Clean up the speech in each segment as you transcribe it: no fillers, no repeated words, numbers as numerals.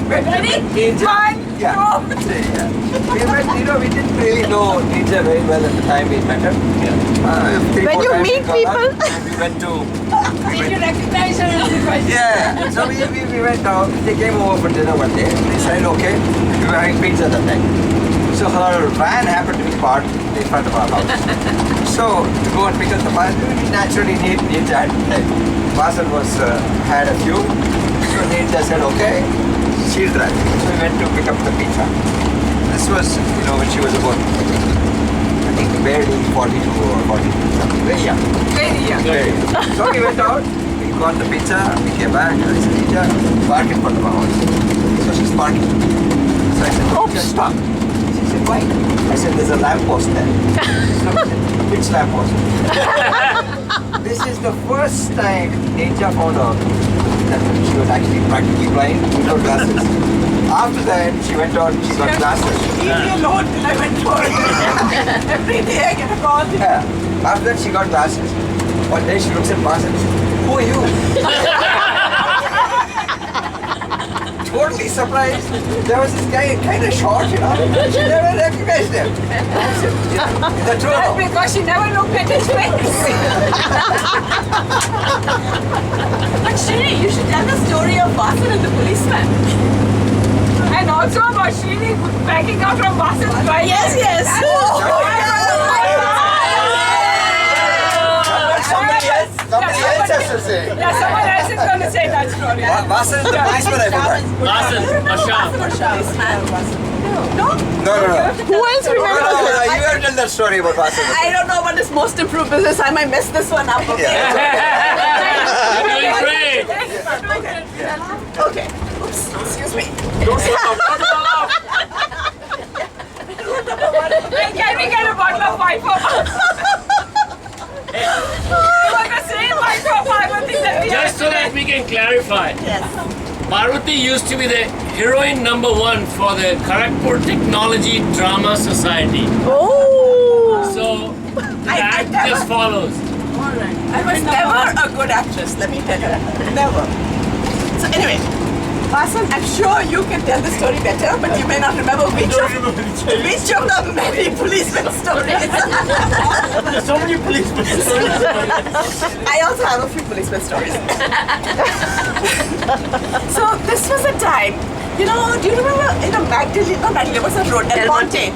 Ready? One, Yeah. We met, we didn't really know Ninja very well at the time we met her. When you meet people. We went to. did you recognize her as the question? Yeah. So we went out. They came over for dinner one day. They said, okay, we were having pizza that day. So her van happened to be parked in front of our house. So to go and pick up the van, we naturally need Ninja. Vasan had a few. So Ninja said, okay, she'll drive. So we went to pick up the pizza. This was, when she was about, I think barely 42 or 43, something. Very young. Very young. Very young. So we went out, we got the pizza, we came back, and I said, Ninja, park in front of our house. So she's parking. So I said, Ninja, stop. She said, why? I said, there's a lamppost there. So I said, which lamppost? This is the first time Ninja found out that she was actually practically blind without glasses. After that, she went out, she got glasses. Leave me alone till I went to work. Every day I get a call. Yeah. After that, she got glasses. One day she looks at Mars and says, who are you? Totally surprised. There was this guy kind of short, She never recognized him. I said, is that true? That's because she never looked at his face. But Shiri, you should tell the story of Vasan and the policeman. And also about Shiri backing out from Vasan's bike. Yes. Somebody else has to say. Yeah, someone else is going to say that story. Vasan is the policeman, I forgot. Vasan, Asham. No? No. Who else remembers No, this? you have to tell that story about Vasan. I don't know about this most improved business. I might mess this one up. Okay. You're doing great. Okay. Oops. Excuse me. Can we get a bottle of wine for the same wine for Parvati that we Just so that we can clarify. Yes. Parvati used to be the heroine #1 for the Kharagpur Technology Drama Society. Oh. So the I act never- just follows. I was never a good actress, let me tell you. Never. So anyway, Vasan, I'm sure you can tell the story better, but you may not remember which of the many policeman stories. There's so many policemen. I also have a few policeman stories. So this was a time, do you remember in the Magdalene, what's that road? El Monte.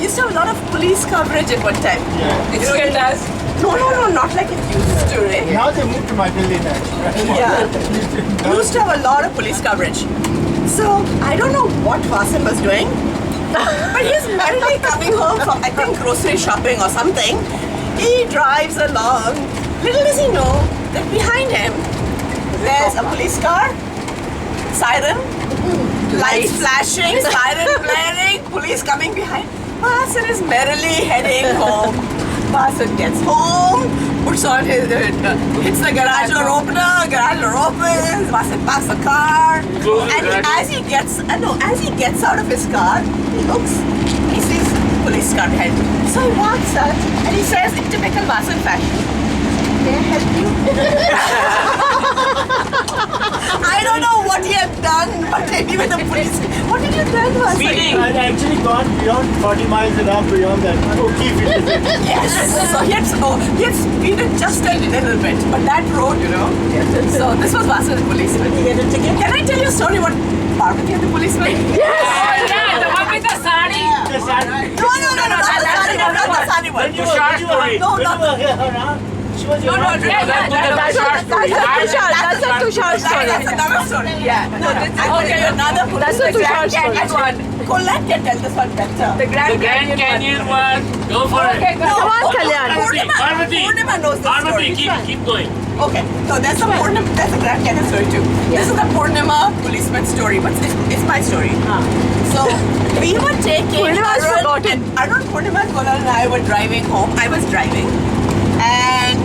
Used to have a lot of police coverage at one time. Yeah. It still does. No, not like it used to, right? Now they moved to my building actually. Yeah. Used to have a lot of police coverage. So I don't know what Vasan was doing, but he's merrily coming home from, I think, grocery shopping or something. He drives along. Little does he know that behind him there's a police car, siren, lights flashing, siren blaring, police coming behind. Vasan is merrily heading home. Vasan gets home, puts on his, hits the garage door opener, garage door opens, Vasan parks the car, and as he gets out of his car, he looks, he sees police car behind him. So he walks out and he says in typical Vasan fashion, "May I help you?" I don't know what he had done, but maybe with the police. What did you tell us? Speeding. I had actually gone beyond 40 miles an hour beyond that. Okay, if it is. Yes. So he had speeded just a little bit, but that road, So this was Vasan the policeman. Did he get a ticket? Can I tell you a story about Parvati and the policeman? Yes. Yeah, the one with the sari. No, not the Sani one. Tushar story. No, not She was your That's a Tushar story. That's another story. Yeah. No, I'll tell you another policeman. That's a Tushar story. one. Colette can tell this one better. The Grand Grand Canyon one. Go for Okay, it. go. Come on, Kalyan. Purnima knows the Parvati, story. keep going. Okay, so there's a Grand Canyon story too. This is the Purnima policeman story, but it's my story. So we were taking Arun, Purnima, Golan and I were driving home. I was driving. And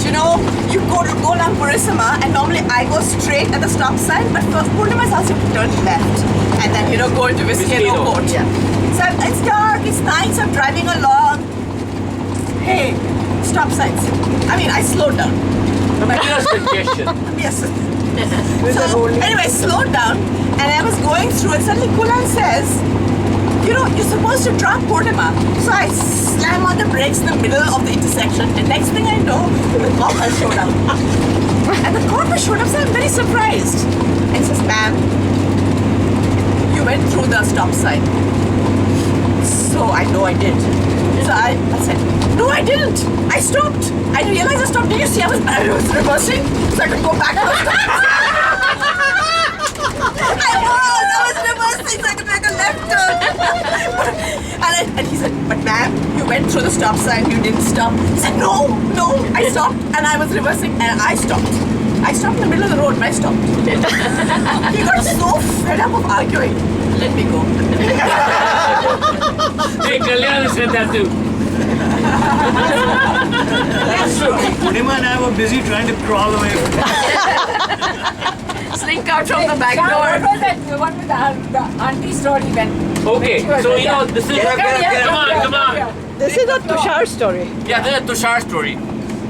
you go to Golang Purisima, and normally I go straight at the stop sign, but for Purnima's house you have to turn left and then go into Viscano Court. Yeah. So it's dark, it's nice, I'm driving along. Hey, stop signs. I mean, I slowed down. Give us suggestion. Yes. So anyway, I slowed down and I was going through and suddenly Kulan says, you know, you're supposed to drop Purnima. So I slam on the brakes in the middle of the intersection and next thing I know, the cop has showed up. And the cop has showed up, so I'm very surprised. And he says, ma'am, you went through the stop sign. So I know I did. So I said, no, I didn't. I stopped. I realized I stopped. Did you see I was reversing? So I could go back to the stop. I was reversing so I could make a left turn. and he said, but ma'am, you went through the stop sign. You didn't stop. He said, no, I stopped. And I was reversing and I stopped. I stopped in the middle of the road and I stopped. He got so fed up of arguing. Let me go. Hey, Kalyan said that too. That's true. Purnima and I were busy trying to crawl away from Slink out from the back What door. was that one with the auntie story when? Okay, so you know, this is. Come on. This is a Tushar story. Yeah, this is a Tushar story.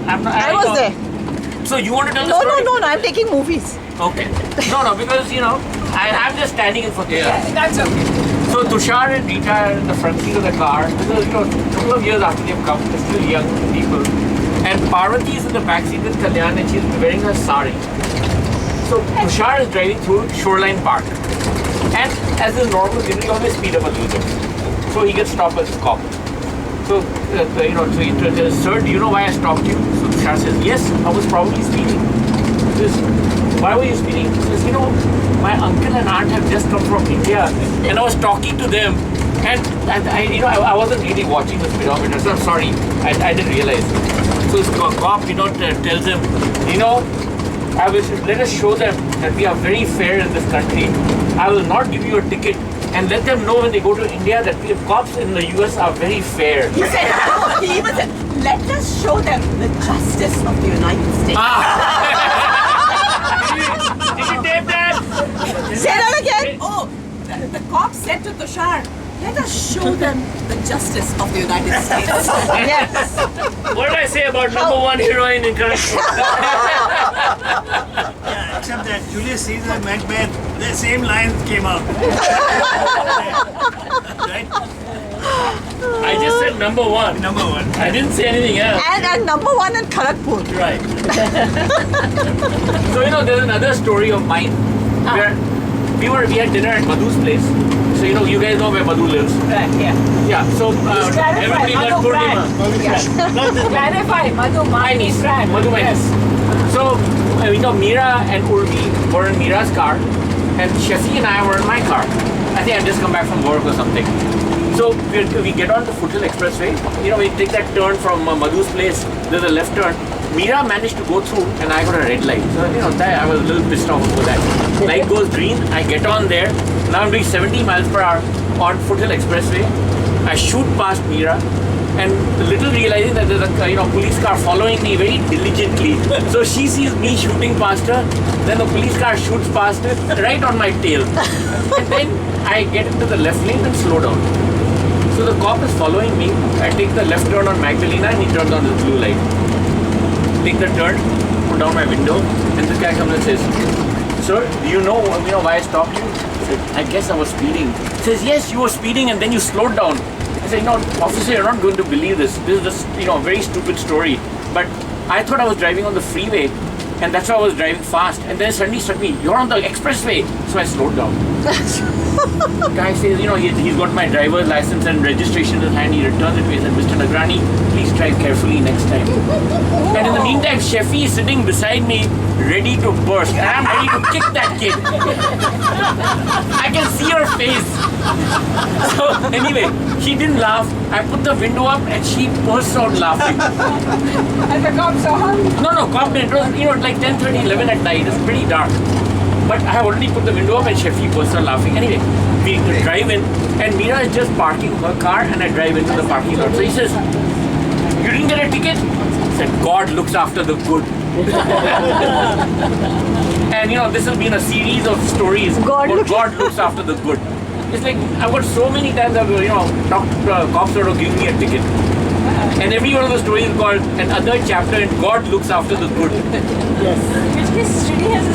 I was there. So you want to tell the No, story? no, I'm taking movies. Okay. No, because you know, I'm just standing in for Tushar. That's okay. So Tushar and Rita are in the front seat of the car because you know, a couple of years after they've come, they're still young people. And Parvati is in the back seat with Kalyan and she's wearing a sari. So Tushar is driving through Shoreline Park. And as is normal, he always speed up a little bit. So he gets stopped by the cop. So, you know, so he says, sir, do you know why I stopped you? So Tushar says, yes, I was probably speeding. He says, why were you speeding? He says, you know, my uncle and aunt have just come from India and I was talking to them and I wasn't really watching the speedometer, so I'm sorry, I didn't realize. So this cop, tells him, let us show them that we are very fair in this country. I will not give you a ticket and let them know when they go to India that the cops in the US are very fair. He said, he even said, let us show them the justice of the United States. Did you tape that? Say that again. Oh, the cop said to Tushar, let us show them the justice of the United States. Yes. What did I say about number one heroine in Karachi? Yeah, except that Julius Caesar and Macbeth, the same lines came out. Right? I just said number one. Number one. I didn't say anything else. And number one in Kharagpur. Right. So there's another story of mine where we had dinner at Madhu's place. So you guys know where Madhu lives. Right, yeah. Yeah. So everybody got Madhu Purnima. Clarify, Madhu, my niece, Fran. Madhu, my niece. So Meera and Urvi were in Meera's car, and Shafi and I were in my car. I think I'd just come back from work or something. So we get on the Foothill Expressway. We take that turn from Madhu's place. There's a left turn. Meera managed to go through and I got a red light. So, I was a little pissed off over that. Light goes green, I get on there. Now I'm doing 70 miles per hour on Foothill Expressway. I shoot past Meera and little realizing that there's a police car following me very diligently. So she sees me shooting past her, then the police car shoots past her right on my tail. And then I get into the left lane and slow down. So the cop is following me. I take the left turn on Magdalena and he turns on the blue light. Take the turn, put down my window, and this guy comes and says, sir, do you know why I stopped you? I said, I guess I was speeding. He says, yes, you were speeding and then you slowed down. I said, officer, you're not going to believe this. This is just, a very stupid story. But I thought I was driving on the freeway and that's why I was driving fast. And then it suddenly struck me, you're on the expressway. So I slowed down. The guy says, he's got my driver's license and registration in his hand. He returns it to me and said, Mr. Nagrani, please drive carefully next time. And in the meantime, Shafi is sitting beside me, ready to burst. And I'm ready to kick that kid. I can see her face. So anyway, she didn't laugh. I put the window up and she bursts out laughing. And the cop saw her. No, cop didn't. It was like 10:30, 11 at night. It's pretty dark. But I have already put the window up and Shafi bursts out laughing. Anyway, we drive in and Meera is just parking her car and I drive into the parking lot. So he says, you didn't get a ticket? I said, God looks after the good. And this has been a series of stories God looks after the good. It's like I've got so many times I've talked to cops that have given me a ticket. And every one of the stories is called another chapter in God looks after the good. Yes. Which means really has a